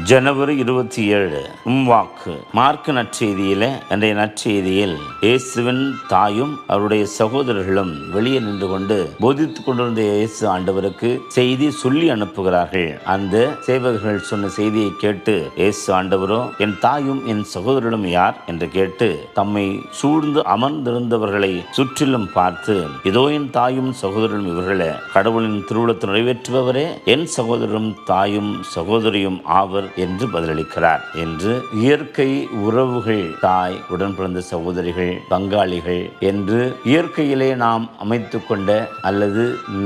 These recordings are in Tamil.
ஜனவரி 27 வாக்கு மார்க்கு நற்செய்தியில அன்றைய நற்செய்தியில் இயேசுவின் தாயும் அவருடைய சகோதரர்களும் வெளியே நின்று கொண்டு போதித்துக் கொண்டிருந்த இயேசு ஆண்டவருக்கு செய்தி சொல்லி அனுப்புகிறார்கள். அந்த சேவகர்கள் சொன்ன செய்தியை கேட்டு இயேசு ஆண்டவரோ, என் தாயும் என் சகோதரர்களும் யார் என்று கேட்டு தம்மை சூழ்ந்து அமர்ந்திருந்தவர்களை சுற்றிலும் பார்த்து, இதோ என் தாயும் சகோதரரும் இவர்களே, கடவுளின் திருவுளத்தை நிறைவேற்றுபவரே என் சகோதரரும் தாயும் சகோதரியும் ஆவர் என்று பதிலளிக்கிறார். என்று இயற்கை உறவுகள், தாய், உடன் பிறந்த சகோதரிகள், பங்காளிகள் என்று இயற்கையிலே நாம் அமைத்துக் கொண்ட அல்லது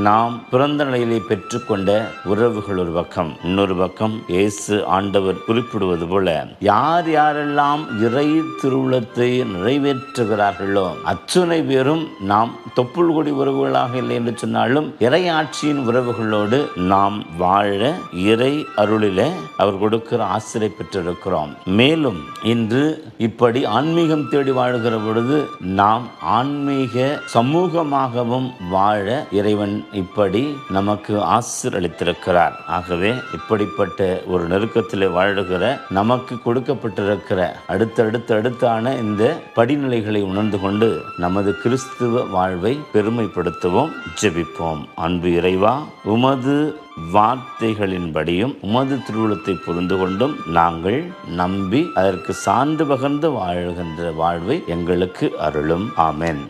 நாம் பிறந்த நிலையிலே பெற்றுக்கொண்ட உறவுகள் ஒரு பக்கம், இன்னொரு பக்கம் இயேசு ஆண்டவர் குறிப்பிடுவது போல யார் யாரெல்லாம் இறை திருவுளத்தை நிறைவேற்றுகிறார்களோ அத்துணை பேரும் நாம் தொப்புள் கொடி உறவுகளாக இல்லை என்று சொன்னாலும் இறையாட்சியின் உறவுகளோடு நாம் வாழ இறை அருளில அவர் கொடுக்கிற ஆசிரியை பெற்றிருக்கிறோம். மேலும் இன்று இப்படி ஆன்மீகம் தேடி வாழ்கிற பொழுது நாம் ஆன்மீக சமூகமாகவும் வாழ இறைவன் இப்படி நமக்கு ஆசீர்வதித்திருக்கிறார். ஆகவே இப்படிப்பட்ட ஒரு நெருக்கத்தில் வாழுகிற நமக்கு கொடுக்கப்பட்டிருக்கிற அடுத்தான இந்த படிநிலைகளை உணர்ந்து கொண்டு நமது கிறிஸ்துவ வாழ்வை பெருமைப்படுத்துவோம். ஜெபிப்போம். அன்பு இறைவா, உமது வார்த்தைகளின்படியும் உமது திருவுளத்தை புரிந்து கொண்டும் நாங்கள் நம்பி அதற்கு சான்று பகர்ந்து வாழ்கின்ற வாழ்வை எங்களுக்கு அருளும். ஆமென்.